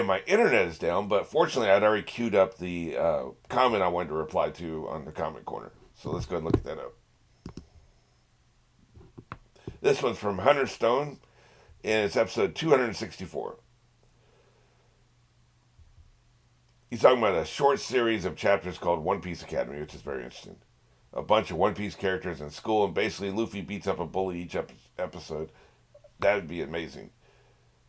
and my internet is down. But fortunately, I'd already queued up the comment I wanted to reply to on the comment corner. So let's go ahead and look at that up. This one's from Hunter Stone, and it's episode 264. He's talking about a short series of chapters called One Piece Academy, which is very interesting. A bunch of One Piece characters in school, and basically Luffy beats up a bully each episode. That would be amazing.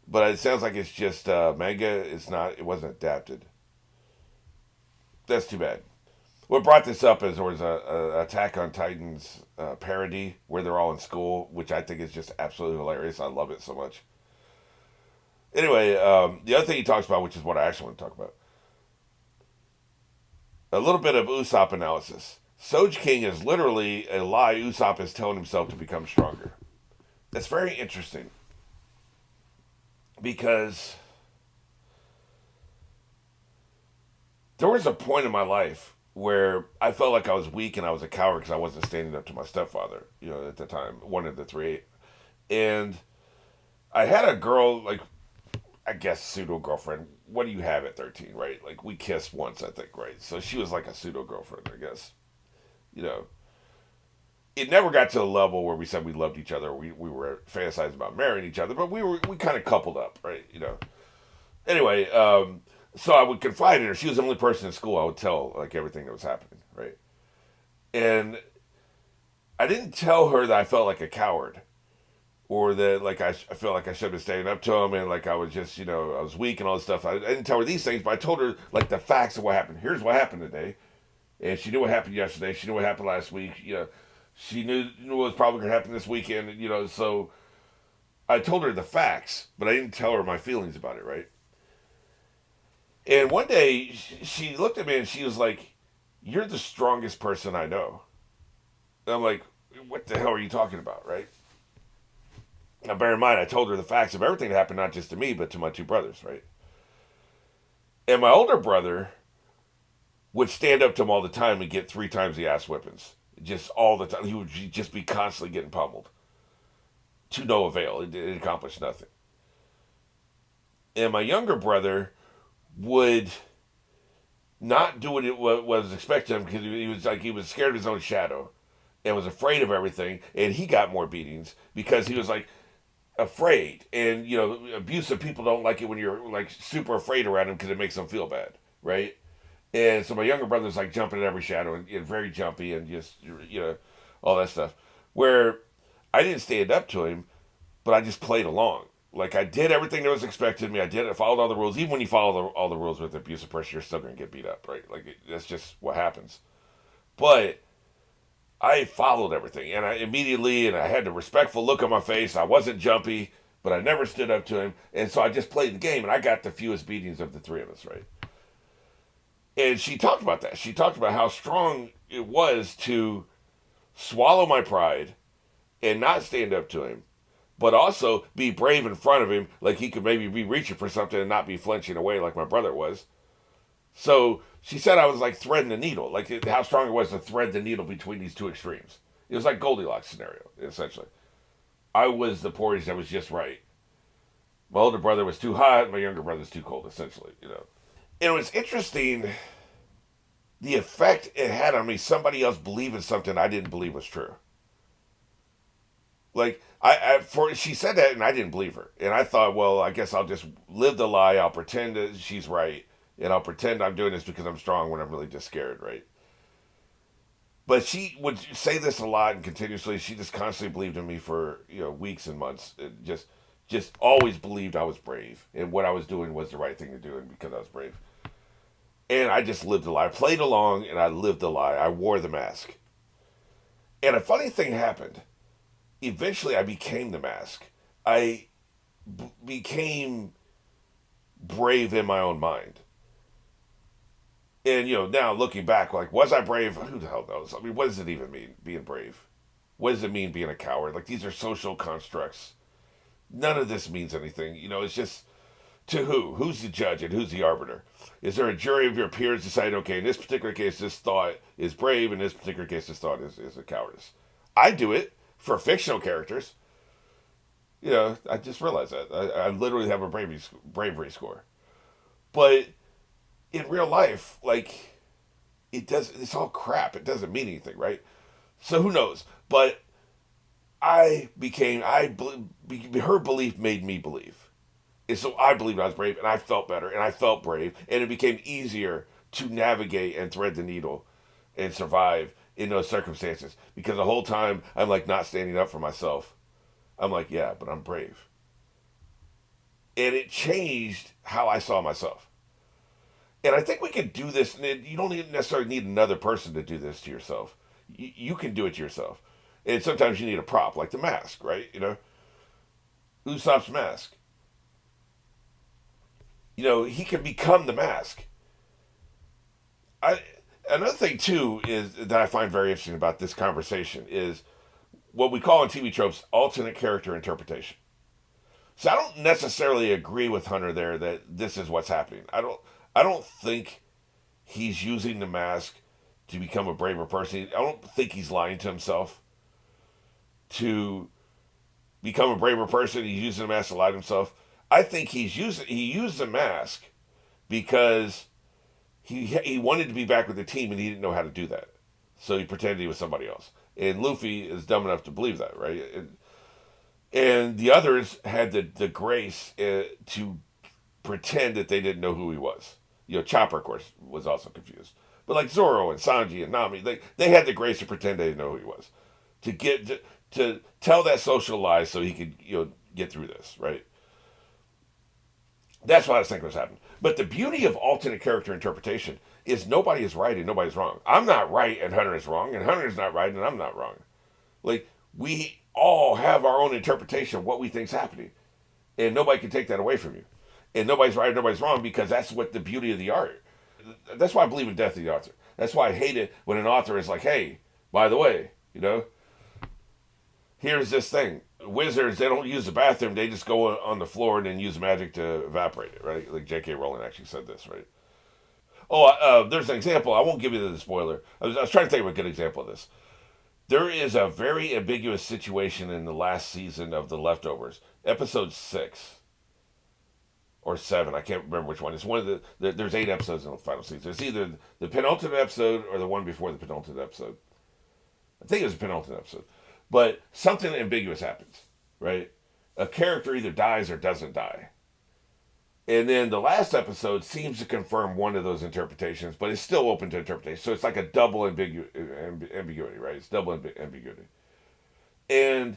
But it sounds like it's just manga. It's not. It wasn't adapted. That's too bad. What brought this up is there was a Attack on Titans parody where they're all in school, which I think is just absolutely hilarious. I love it so much. Anyway, the other thing he talks about, which is what I actually want to talk about, a little bit of Usopp analysis. Soj King is literally a lie Usopp is telling himself to become stronger. That's very interesting because there was a point in my life where I felt like I was weak and I was a coward because I wasn't standing up to my stepfather, at the time, one of the three. And I had a girl, like, I guess pseudo girlfriend. What do you have at 13, right? Like, we kissed once, I think, right? So she was like a pseudo girlfriend, I guess. You know, it never got to a level where we said we loved each other. We were fantasizing about marrying each other, but we kind of coupled up, right? Anyway, so I would confide in her. She was the only person in school I would tell like everything that was happening, right? And I didn't tell her that I felt like a coward or that like I felt like I should have been standing up to him and like I was just I was weak and all this stuff. I didn't tell her these things, but I told her like the facts of what happened. Here's what happened today, and she knew what happened yesterday. She knew what happened last week. She knew what was probably going to happen this weekend. So I told her the facts, but I didn't tell her my feelings about it, right? And one day she looked at me and she was like, "You're the strongest person I know." And I'm like, "What the hell are you talking about?" Right? Now, bear in mind, I told her the facts of everything that happened, not just to me, but to my two brothers, right? And my older brother would stand up to him all the time and get 3 times the ass whippings. Just all the time. He would just be constantly getting pummeled. To no avail. It accomplished nothing. And my younger brother would not do what it was expected of him because he was scared of his own shadow and was afraid of everything, and he got more beatings because he was like afraid. And abusive people don't like it when you're like super afraid around them because it makes them feel bad, right? And so my younger brother's like jumping at every shadow and very jumpy and just all that stuff. Where I didn't stand up to him, but I just played along. Like I did everything that was expected of me. I followed all the rules. Even when you follow all the rules with abusive person, you're still gonna get beat up, right? Like that's just what happens. But I followed everything, and I had the respectful look on my face. I wasn't jumpy, but I never stood up to him, and so I just played the game, and I got the fewest beatings of the three of us, right? And she talked about that. She talked about how strong it was to swallow my pride and not stand up to him, but also be brave in front of him, like he could maybe be reaching for something and not be flinching away like my brother was. So she said I was like threading the needle, like how strong it was to thread the needle between these two extremes. It was like Goldilocks scenario, essentially. I was the porridge that was just right. My older brother was too hot, my younger brother was too cold, essentially. And it was interesting the effect it had on me. Somebody else believing something I didn't believe was true. Like she said that and I didn't believe her, and I thought, well, I guess I'll just live the lie. I'll pretend that she's right, and I'll pretend I'm doing this because I'm strong when I'm really just scared, right? But she would say this a lot and continuously. She just constantly believed in me for weeks and months. It just always believed I was brave and what I was doing was the right thing to do, and because I was brave. And I just lived the lie. I played along and I lived the lie. I wore the mask. And a funny thing happened. Eventually, I became the mask. I became brave in my own mind. And, now looking back, like, was I brave? Who the hell knows? I mean, what does it even mean, being brave? What does it mean, being a coward? Like, these are social constructs. None of this means anything. It's just to who? Who's the judge and who's the arbiter? Is there a jury of your peers decide, okay, in this particular case, this thought is brave, in this particular case, this thought is a cowardice? I do it for fictional characters. I just realized that. I literally have a bravery score. But in real life, like, it's all crap. It doesn't mean anything, right? So who knows? But her belief made me believe. And so I believed I was brave, and I felt better, and I felt brave, and it became easier to navigate and thread the needle and survive in those circumstances. Because the whole time I'm like not standing up for myself. I'm like, yeah, but I'm brave. And it changed how I saw myself. And I think we can do this, and you don't necessarily need another person to do this to yourself. You can do it to yourself. And sometimes you need a prop, like the mask, right? Usopp's mask. He can become the mask. I Another thing too is that I find very interesting about this conversation is what we call in TV tropes alternate character interpretation. So I don't necessarily agree with Hunter there that this is what's happening. I don't think he's using the mask to become a braver person. I don't think he's lying to himself to become a braver person. He's using the mask to lie to himself. I think he used the mask because he wanted to be back with the team and he didn't know how to do that. So he pretended he was somebody else. And Luffy is dumb enough to believe that, right? And the others had the grace to pretend that they didn't know who he was. Chopper, of course, was also confused. But like Zoro and Sanji and Nami, they had the grace to pretend they didn't know who he was. To tell that social lie so he could get through this, right? That's what I was thinking was happening. But the beauty of alternate character interpretation is nobody is right and nobody's wrong. I'm not right and Hunter is wrong, and Hunter is not right and I'm not wrong. Like, we all have our own interpretation of what we think's happening. And nobody can take that away from you. And nobody's right and nobody's wrong because that's what the beauty of the art. That's why I believe in death of the author. That's why I hate it when an author is like, hey, by the way, here's this thing. Wizards, they don't use the bathroom. They just go on the floor and then use magic to evaporate it, right? Like J.K. Rowling actually said this, right? Oh, there's an example. I won't give you the spoiler. I was trying to think of a good example of this. There is a very ambiguous situation in the last season of The Leftovers, episode 6 or 7. I can't remember which one. It's one of there's 8 episodes in the final season. It's either the penultimate episode or the one before the penultimate episode. I think it was the penultimate episode. But something ambiguous happens, right? A character either dies or doesn't die. And then the last episode seems to confirm one of those interpretations, but it's still open to interpretation. So it's like a double ambiguity, right? It's double ambiguity. And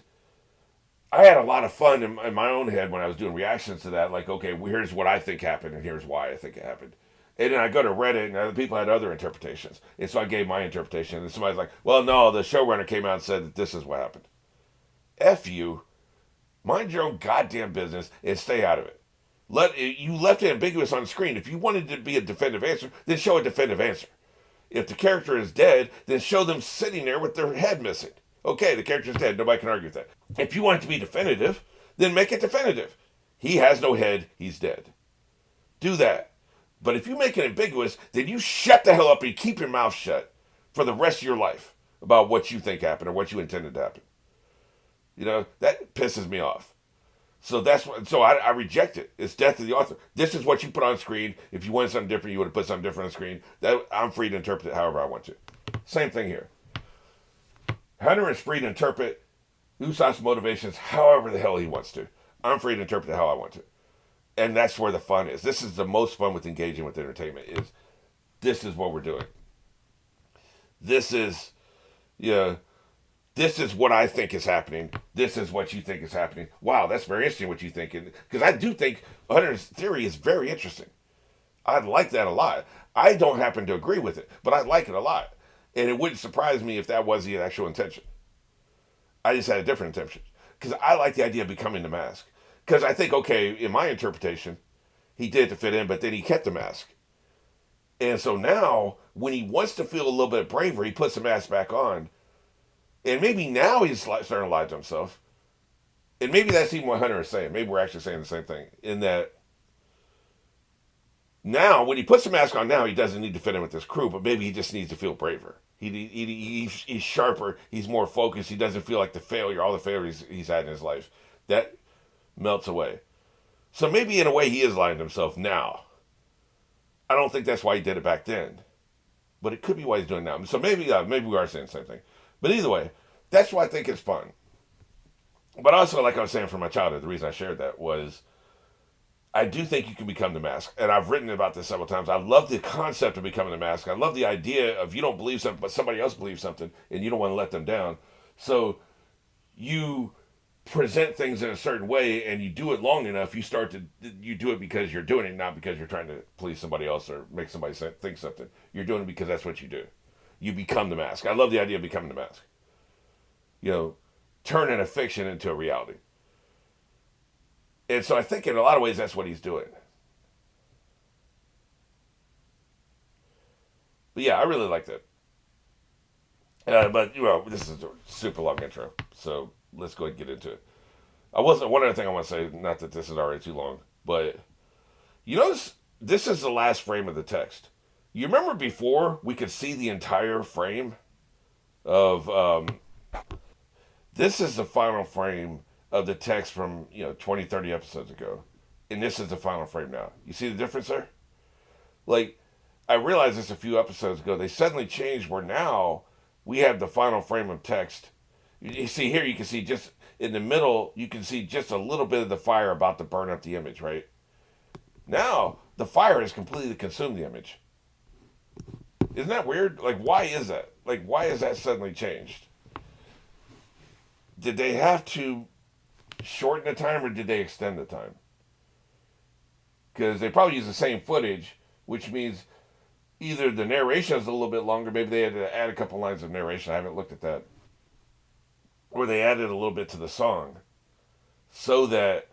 I had a lot of fun in my own head when I was doing reactions to that. Like, okay, well, here's what I think happened, and here's why I think it happened. And then I go to Reddit, and other people had other interpretations. And so I gave my interpretation. And somebody's like, well, no, the showrunner came out and said that this is what happened. F you. Mind your own goddamn business and stay out of it. You left it ambiguous on the screen. If you wanted to be a definitive answer, then show a definitive answer. If the character is dead, then show them sitting there with their head missing. Okay, the character's dead. Nobody can argue with that. If you want it to be definitive, then make it definitive. He has no head. He's dead. Do that. But if you make it ambiguous, then you shut the hell up and you keep your mouth shut for the rest of your life about what you think happened or what you intended to happen. That pisses me off. So I reject it. It's death of the author. This is what you put on screen. If you wanted something different, you would have put something different on screen. I'm free to interpret it however I want to. Same thing here. Hunter is free to interpret Usopp's motivations however the hell he wants to. I'm free to interpret it how I want to. And that's where the fun is. This is the most fun with engaging with entertainment this is what we're doing. This is what I think is happening. This is what you think is happening. Wow, that's very interesting what you think. Because I do think Hunter's theory is very interesting. I like that a lot. I don't happen to agree with it, but I like it a lot. And it wouldn't surprise me if that was the actual intention. I just had a different intention. Because I like the idea of becoming the mask. Because I think, okay, in my interpretation, he did it to fit in, but then he kept the mask. And so now, when he wants to feel a little bit braver, he puts the mask back on. And maybe now he's starting to lie to himself. And maybe that's even what Hunter is saying. Maybe we're actually saying the same thing. In that, now, when he puts the mask on now, he doesn't need to fit in with this crew, but maybe he just needs to feel braver. He's sharper. He's more focused. He doesn't feel like all the failures he's had in his life. That melts away. So maybe in a way he is lying to himself now. I don't think that's why he did it back then, but it could be why he's doing it now. So maybe we are saying the same thing. But either way, that's why I think it's fun. But also, like I was saying from my childhood, the reason I shared that was I do think you can become the mask. And I've written about this several times. I love the concept of becoming the mask. I love the idea of you don't believe something, but somebody else believes something, and you don't want to let them down. So you present things in a certain way, and you do it long enough, you do it because you're doing it, not because you're trying to please somebody else or make somebody think something. You're doing it because that's what you do. You become the mask. I love the idea of becoming the mask. Turning a fiction into a reality. And so I think in a lot of ways that's what he's doing. But yeah, I really like that. But this is a super long intro, so let's go ahead and get into it. One other thing I want to say, not that this is already too long, but you notice this is the last frame of the text. You remember before we could see the entire frame of this is the final frame of the text from 20, 30 episodes ago, and this is the final frame now. You see the difference there? Like, I realized this a few episodes ago. They suddenly changed where now we have the final frame of text. You see here, you can see just in the middle, you can see just a little bit of the fire about to burn up the image, right? Now, the fire has completely consumed the image. Isn't that weird? Like, why is that? Like, why is that suddenly changed? Did they have to shorten the time or did they extend the time? Because they probably use the same footage, which means either the narration is a little bit longer, maybe they had to add a couple lines of narration, I haven't looked at that, or they added a little bit to the song so that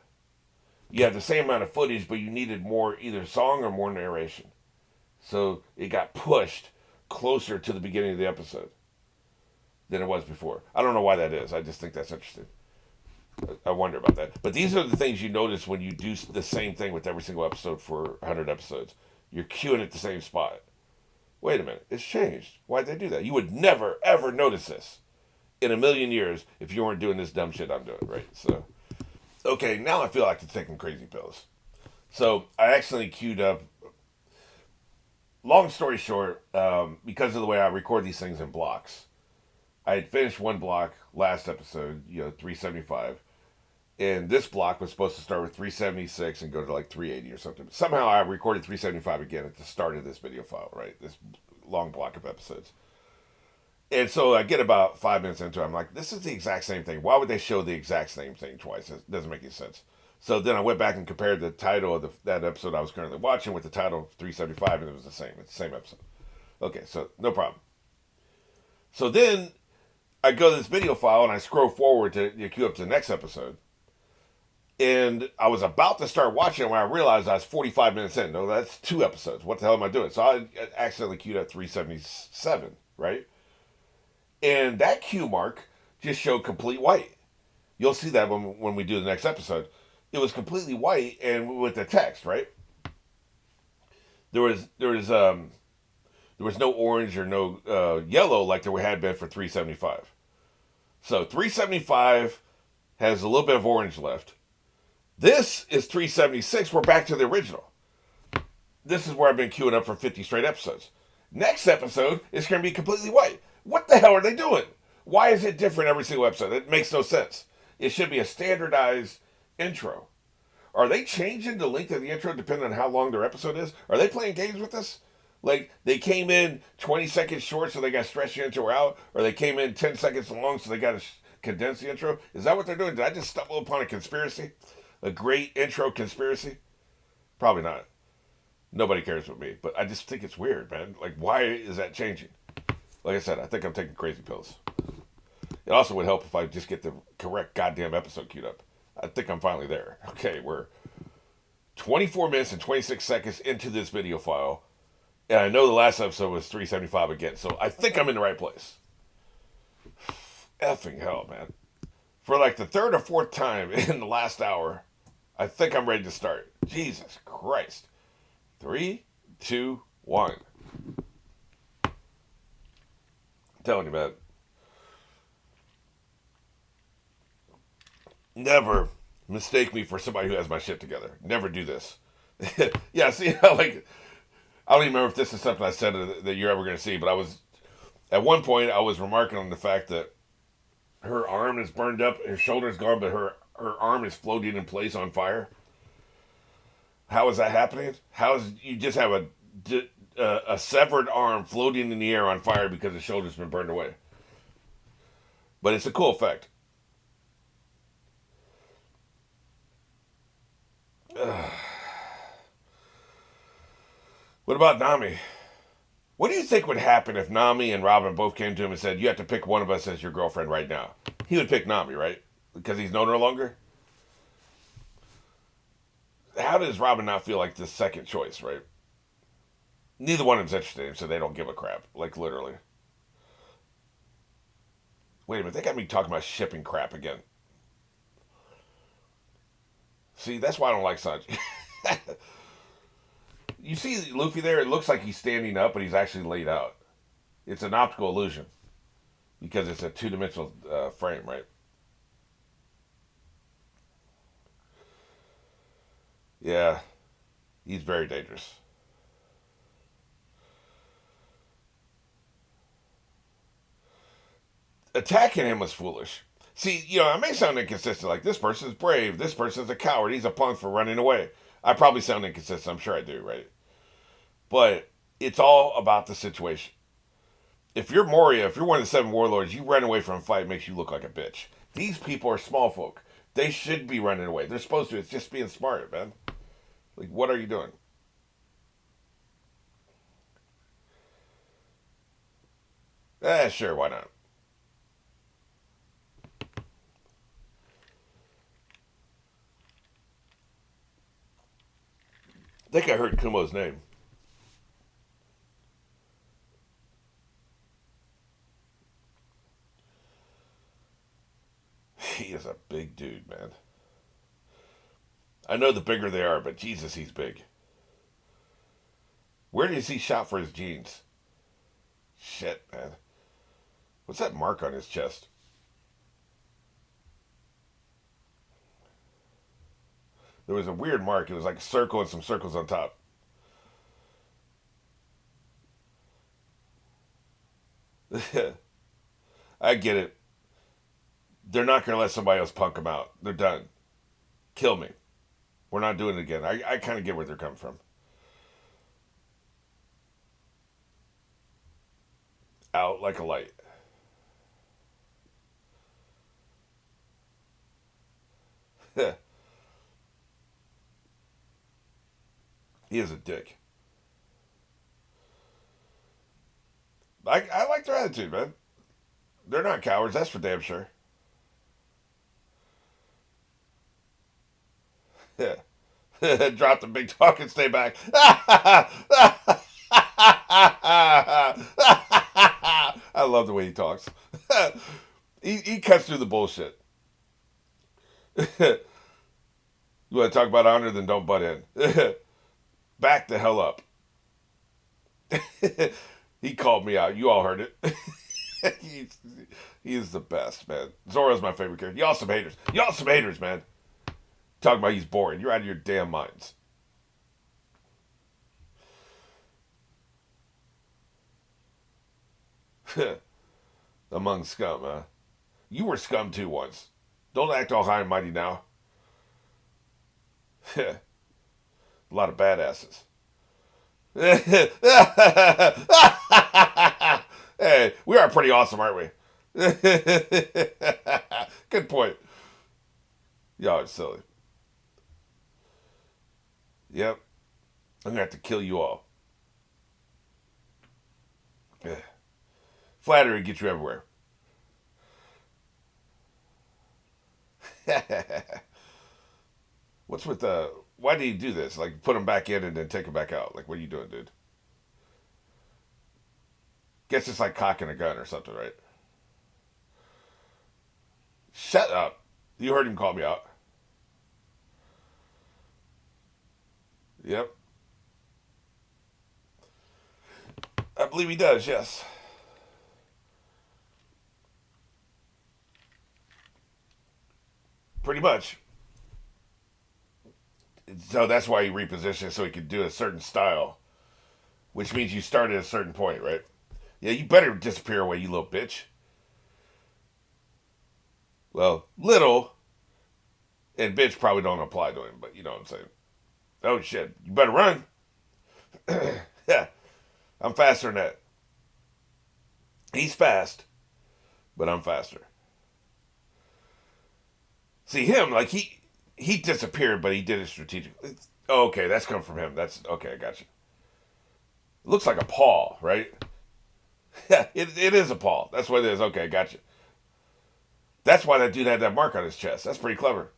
you have the same amount of footage, but you needed more either song or more narration. So it got pushed closer to the beginning of the episode than it was before. I don't know why that is. I just think that's interesting. I wonder about that. But these are the things you notice when you do the same thing with every single episode for 100 episodes. You're queuing at the same spot. Wait a minute. It's changed. Why'd they do that? You would never, ever notice this in a million years if you weren't doing this dumb shit I'm doing, right? So, okay, now I feel like I'm taking crazy pills. So, I accidentally queued up. Long story short, because of the way I record these things in blocks, I had finished one block last episode, 375. And this block was supposed to start with 376 and go to like 380 or something. Somehow I recorded 375 again at the start of this video file, right? This long block of episodes. And so I get about 5 minutes into it. I'm like, this is the exact same thing. Why would they show the exact same thing twice? It doesn't make any sense. So then I went back and compared the title of that episode I was currently watching with the title of 375, and it was the same. It's the same episode. Okay, so no problem. So then I go to this video file and I scroll forward to queue up to the next episode. And I was about to start watching it when I realized I was 45 minutes in. No, that's 2 episodes. What the hell am I doing? So I accidentally queued up 377, right? And that queue mark just showed complete white. You'll see that when we do the next episode. It was completely white and with the text, right? There was no orange or no yellow like there had been for 375. So 375 has a little bit of orange left. This is 376. We're back to the original. This is where I've been queuing up for 50 straight episodes. Next episode is going to be completely white. What the hell are they doing? Why is it different every single episode? It makes no sense. It should be a standardized intro. Are they changing the length of the intro depending on how long their episode is? Are they playing games with this? Like, they came in 20 seconds short so they got to stretch the intro out? Or they came in 10 seconds long so they got to condense the intro? Is that what they're doing? Did I just stumble upon a conspiracy? A great intro conspiracy? Probably not. Nobody cares with me. But I just think it's weird, man. Like, why is that changing? Like I said, I think I'm taking crazy pills. It also would help if I just get the correct goddamn episode queued up. I think I'm finally there. Okay, we're 24 minutes and 26 seconds into this video file. And I know the last episode was 375 again. So I think I'm in the right place. Effing hell, man. For like the third or fourth time in the last hour, I think I'm ready to start. Jesus Christ. 3, 2, 1. I'm telling you, man. Never mistake me for somebody who has my shit together. Never do this. Yeah, see how, like, I don't even remember if this is something I said that you're ever going to see, but I was at one point I was remarking on the fact that her arm is burned up, her shoulder's gone, but her arm is floating in place on fire. How is that happening? How is you just have a severed arm floating in the air on fire because the shoulder's been burned away? But it's a cool effect. What about Nami? What do you think would happen if Nami and Robin both came to him and said, "You have to pick one of us as your girlfriend right now"? He would pick Nami, right? Because he's known her longer. How does Robin not feel like the second choice, right? Neither one of them's interested in him, so they don't give a crap. Like, literally. Wait a minute, they got me talking about shipping crap again. See, that's why I don't like Sanji. You see Luffy there, it looks like he's standing up, but he's actually laid out. It's an optical illusion because it's a two-dimensional frame, right? Yeah, he's very dangerous. Attacking him was foolish. See, I may sound inconsistent, like this person's brave, this person's a coward, he's a punk for running away. I probably sound inconsistent, I'm sure I do, right? But it's all about the situation. If you're Moria, if you're one of the seven warlords, you run away from a fight makes you look like a bitch. These people are small folk. They should be running away. They're supposed to. It's just being smart, man. Like, what are you doing? Sure, why not? I think I heard Kumo's name. He is a big dude, man. I know the bigger they are, but Jesus, he's big. Where does he shop for his jeans? Shit, man. What's that mark on his chest? There was a weird mark. It was like a circle and some circles on top. I get it. They're not going to let somebody else punk them out. They're done. Kill me. We're not doing it again. I kind of get where they're coming from. Out like a light. He is a dick. I like their attitude, man. They're not cowards, that's for damn sure. Drop the big talk and stay back. I love the way he talks. He cuts through the bullshit. You want to talk about honor, then don't butt in. Back the hell up. He called me out. You all heard it. he's, he's the best, man. Zoro's my favorite character. Y'all some haters. Y'all some haters, man. Talking about he's boring. You're out of your damn minds. Among scum, huh? You were scum too once. Don't act all high and mighty now. A lot of badasses. Hey, we are pretty awesome, aren't we? Good point. Y'all are silly. Yep. I'm gonna have to kill you all. Flattery gets you everywhere. What's with the? Why do you do this? Like, put them back in and then take them back out. Like, what are you doing, dude? Guess it's like cocking a gun or something, right? Shut up. You heard him call me out. Yep. I believe he does, yes. Pretty much. So that's why he repositioned so he could do a certain style. which means you start at a certain point, right? Yeah, you better disappear away, you little bitch. Well, little and bitch probably don't apply to him, but you know what I'm saying. Oh shit, you better run. Yeah, I'm faster than that. He's fast, but I'm faster. See him, like he disappeared, but he did it strategically. Oh, okay, that's come from him. That's okay. I got you. It looks like a paw, right? Yeah, it is a paw. That's what it is. Okay, got you. That's why that dude had that mark on his chest. That's pretty clever.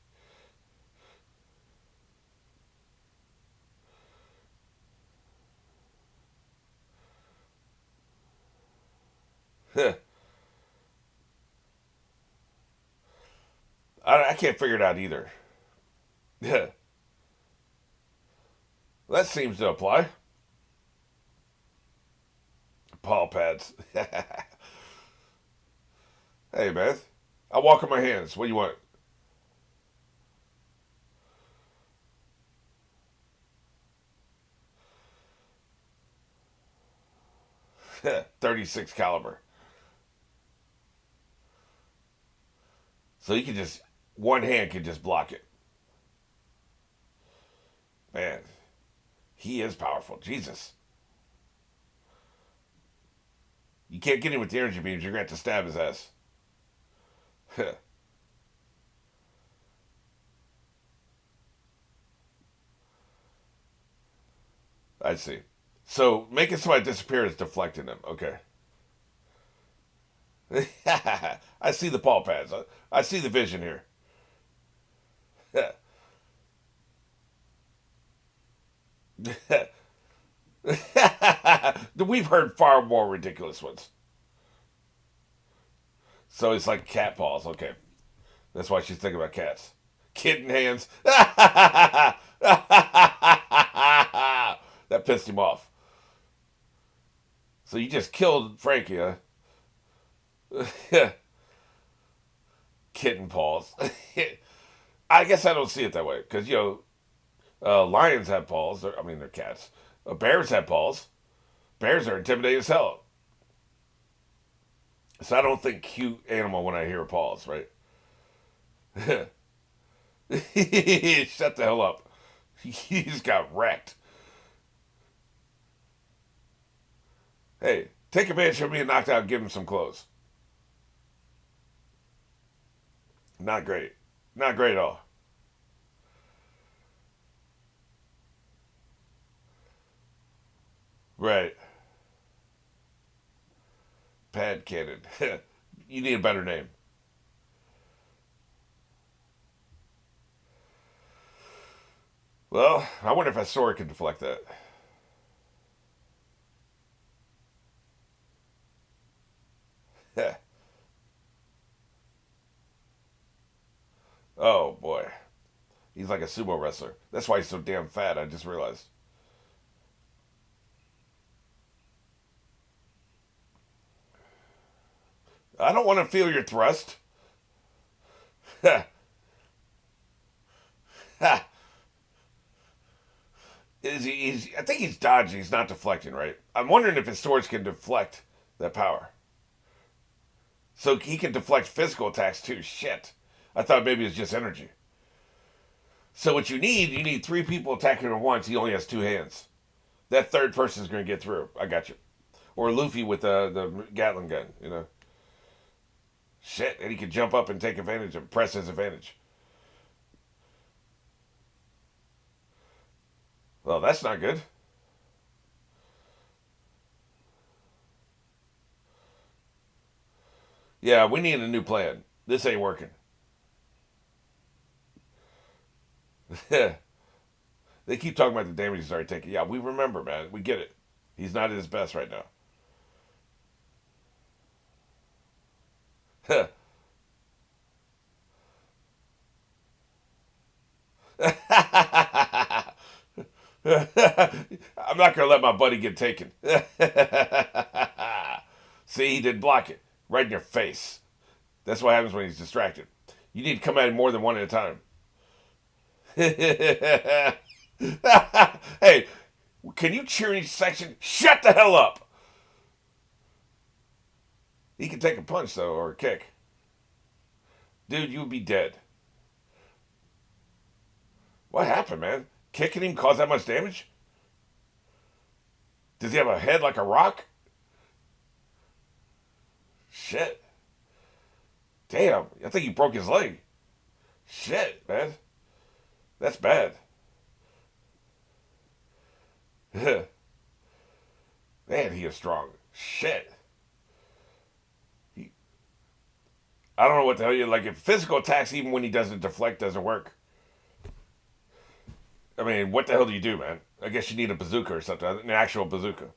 I can't figure it out either. Yeah, that seems to apply. Paw pads. Hey man, I walk on my hands. What do you want? 36 caliber. So you can just one hand can just block it. Man, he is powerful. Jesus, you can't get him with the energy beams. You're gonna have to stab his ass. I see. So making somebody disappear is deflecting them. Okay. I see the paw pads. I see the vision here. We've heard far more ridiculous ones. So it's like cat paws. Okay. That's why she's thinking about cats. Kitten hands. That pissed him off. So you just killed Frankie, huh? Kitten paws. I guess I don't see it that way because lions have paws. I mean, they're cats. Bears have paws. Bears are intimidating as hell. So I don't think cute animal when I hear paws, right? Shut the hell up. He's got wrecked. Hey, take advantage of being knocked out and give him some clothes. Not great. Not great at all. Right. Pad cannon. You need a better name. Well, I wonder if a sword can deflect that. Oh boy. He's like a sumo wrestler. That's why he's so damn fat, I just realized. I don't want to feel your thrust. I think he's dodging. He's not deflecting, right? I'm wondering if his swords can deflect that power. So he can deflect physical attacks too. Shit. I thought maybe it's just energy. So what you need three people attacking him at once. He only has two hands. That third person is going to get through. I got you. Or Luffy with the Gatling gun, you know. Shit, and he could jump up and take advantage of press his advantage. Well, that's not good. Yeah, we need a new plan. This ain't working. They keep talking about the damage he's already taken. Yeah, we remember, man. We get it. He's not at his best right now. I'm not gonna let my buddy get taken. See, he did block it right in your face. That's what happens when he's distracted. You need to come at him more than one at a time. Hey, Can you cheer each section? Shut the hell up! He can take a punch, though, or a kick. Dude, you would be dead. What happened, man? Kicking him caused that much damage? Does he have a head like a rock? Shit. Damn, I think he broke his leg. Shit, man. That's bad. Man, he is strong. Shit. He, I don't know what the hell you like. If physical attacks, even when he doesn't deflect, doesn't work. I mean, what the hell do you do, man? I guess you need a bazooka or something. An actual bazooka.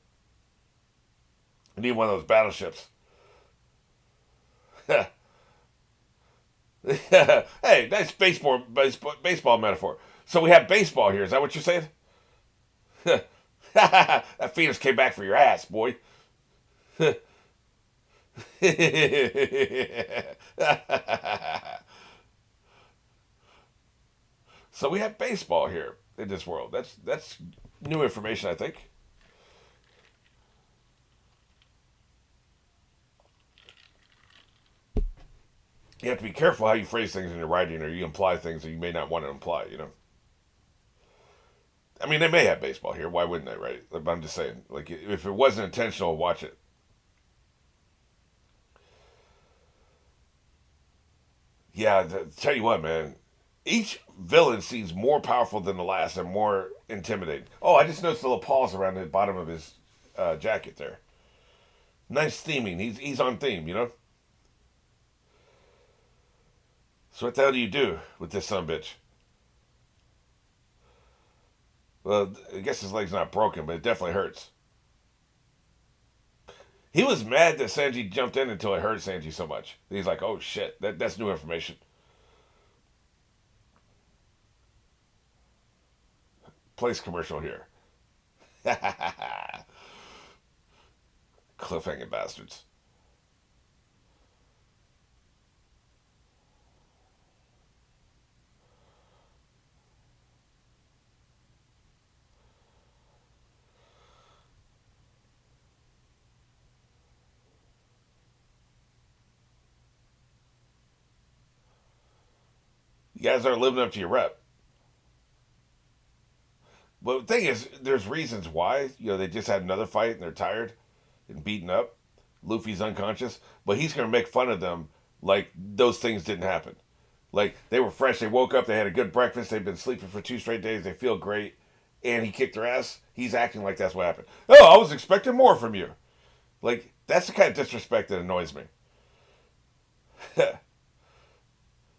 You need one of those battleships. Hey, nice baseball metaphor. So we have baseball here. Is that what you're saying? That Phoenix came back for your ass, boy. So we have baseball here in this world. That's new information, I think. You have to be careful how you phrase things in your writing, or you imply things that you may not want to imply. I mean, they may have baseball here. Why wouldn't they, right? But I'm just saying, like, if it wasn't intentional, watch it. Yeah, tell you what, man. Each villain seems more powerful than the last and more intimidating. Oh, I just noticed the little paws around the bottom of his jacket there. Nice theming. He's on theme. So what the hell do you do with this son of a bitch? Well, I guess his leg's not broken, but it definitely hurts. He was mad that Sanji jumped in until it hurt Sanji so much. He's like, oh shit, that's new information. Place commercial here. Cliffhanging bastards. You guys aren't living up to your rep. But the thing is, there's reasons why. They just had another fight and they're tired and beaten up. Luffy's unconscious, but he's going to make fun of them like those things didn't happen. Like they were fresh, they woke up, they had a good breakfast, they've been sleeping for 2 straight days, they feel great, and he kicked their ass. He's acting like that's what happened. Oh, I was expecting more from you. Like that's the kind of disrespect that annoys me.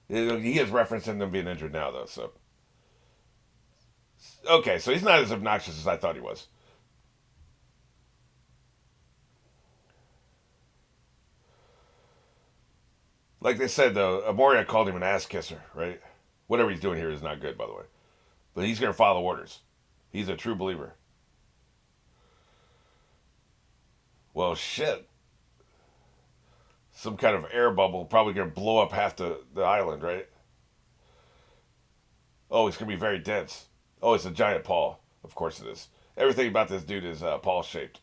He is referencing them being injured now, though. So okay, so he's not as obnoxious as I thought he was. Like they said, though, Amoria called him an ass kisser, right? Whatever he's doing here is not good, by the way. But he's going to follow orders. He's a true believer. Well, shit. Some kind of air bubble probably going to blow up half the island, right? Oh, it's going to be very dense. Oh, it's a giant paw. Of course it is. Everything about this dude is paw shaped.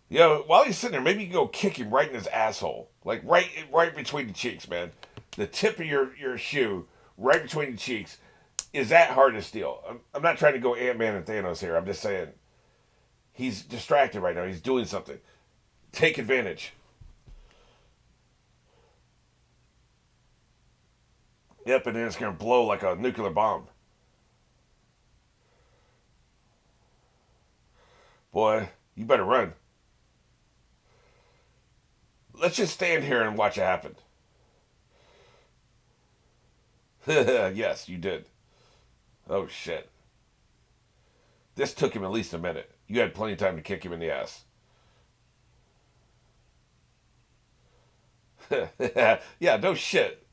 While he's sitting there, maybe you can go kick him right in his asshole, like right between the cheeks, man. The tip of your shoe, right between the cheeks, is that hard to steal? I'm not trying to go Ant-Man and Thanos here. I'm just saying he's distracted right now. He's doing something. Take advantage. Yep, and then it's gonna blow like a nuclear bomb. Boy, you better run. Let's just stand here and watch it happen. Yes, you did. Oh shit. This took him at least a minute. You had plenty of time to kick him in the ass. Yeah, no shit.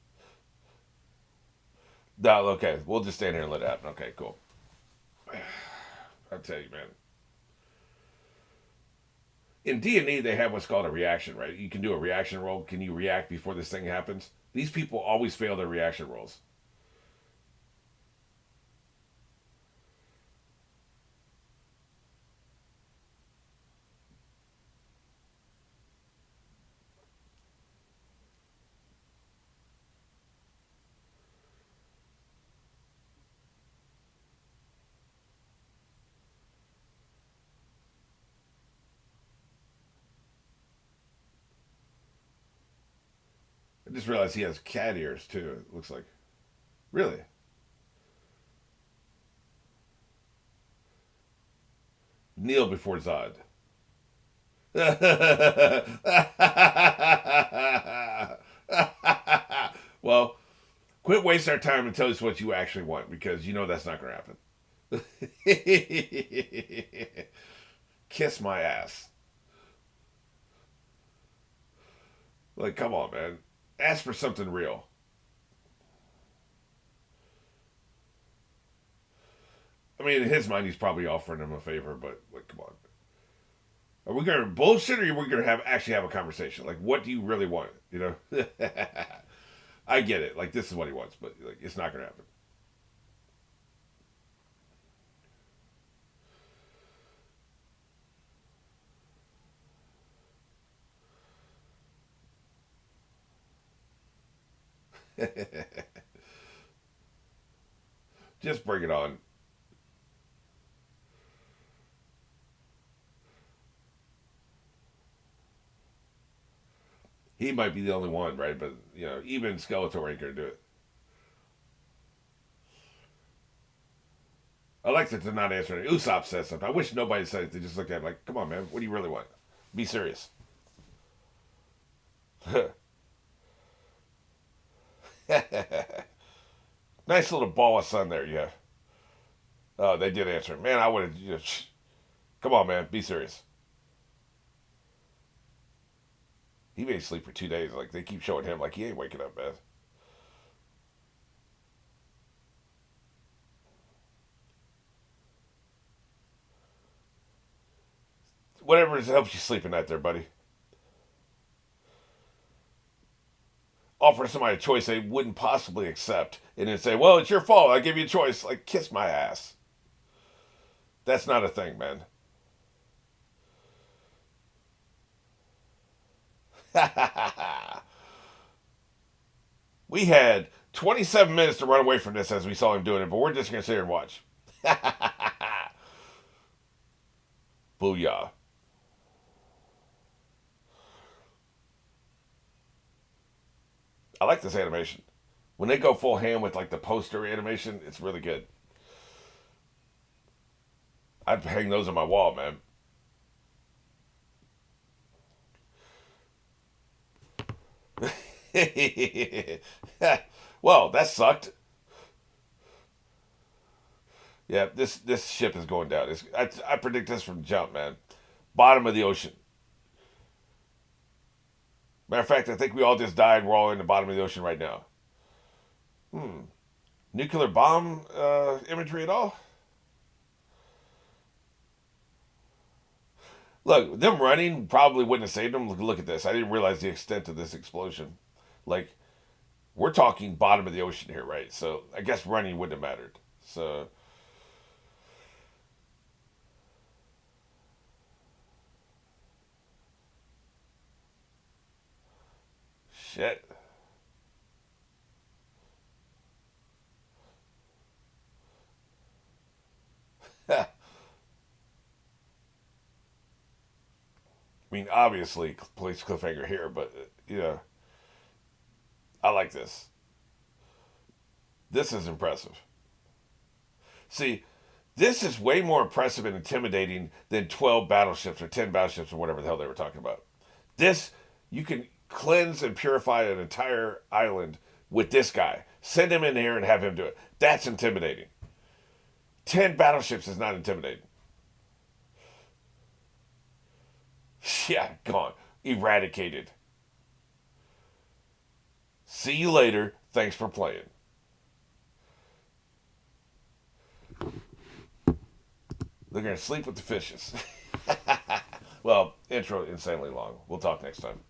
No, okay. We'll just stand here and let it happen. Okay, cool. I'll tell you, man. In D&E, they have what's called a reaction, right? You can do a reaction roll. Can you react before this thing happens? These people always fail their reaction rolls. I just realized he has cat ears too. It looks like. Really? Kneel before Zod. Well, quit wasting our time and tell us what you actually want because you know that's not going to happen. Kiss my ass. Like, come on, man. Ask for something real. I mean, in his mind, he's probably offering him a favor, but like, come on. Are we gonna bullshit, or are we gonna have actually have a conversation? Like, what do you really want? You know, I get it. Like, this is what he wants, but like, it's not gonna happen. Just bring it on. He might be the only one, right? But you know, even Skeletor ain't gonna do it. I like that they're not answering it. Usopp says something. I wish nobody said it. They just looked at him like, "Come on, man. What do you really want? Be serious." Nice little ball of sun there, yeah. Oh, they did answer. Man, I would have. You know, come on, man. Be serious. He may sleep for 2 days. Like they keep showing him, like he ain't waking up, man. Whatever helps you sleep at night, there, buddy. Offer somebody a choice they wouldn't possibly accept, and then say, "Well, it's your fault. I give you a choice." Like kiss my ass. That's not a thing, man. We had 27 minutes to run away from this as we saw him doing it, but we're just gonna sit here and watch. Booyah. I like this animation. When they go full hand with like the poster animation, it's really good. I'd hang those on my wall, man. Well, that sucked. Yeah, this ship is going down. I predict this from jump, man. Bottom of the ocean. Matter of fact, I think we all just died. We're all in the bottom of the ocean right now. Hmm. Nuclear bomb imagery at all? Look, them running probably wouldn't have saved them. Look at this. I didn't realize the extent of this explosion. Like, we're talking bottom of the ocean here, right? So I guess running wouldn't have mattered. So, shit. I mean, obviously, police cliffhanger here, but, you know, I like this. This is impressive. See, this is way more impressive and intimidating than 12 battleships or 10 battleships or whatever the hell they were talking about. This, you can cleanse and purify an entire island with this guy. Send him in here and have him do it. That's intimidating. 10 battleships is not intimidating. Yeah, gone. Eradicated. See you later. Thanks for playing. They're going to sleep with the fishes. Well, intro insanely long. We'll talk next time.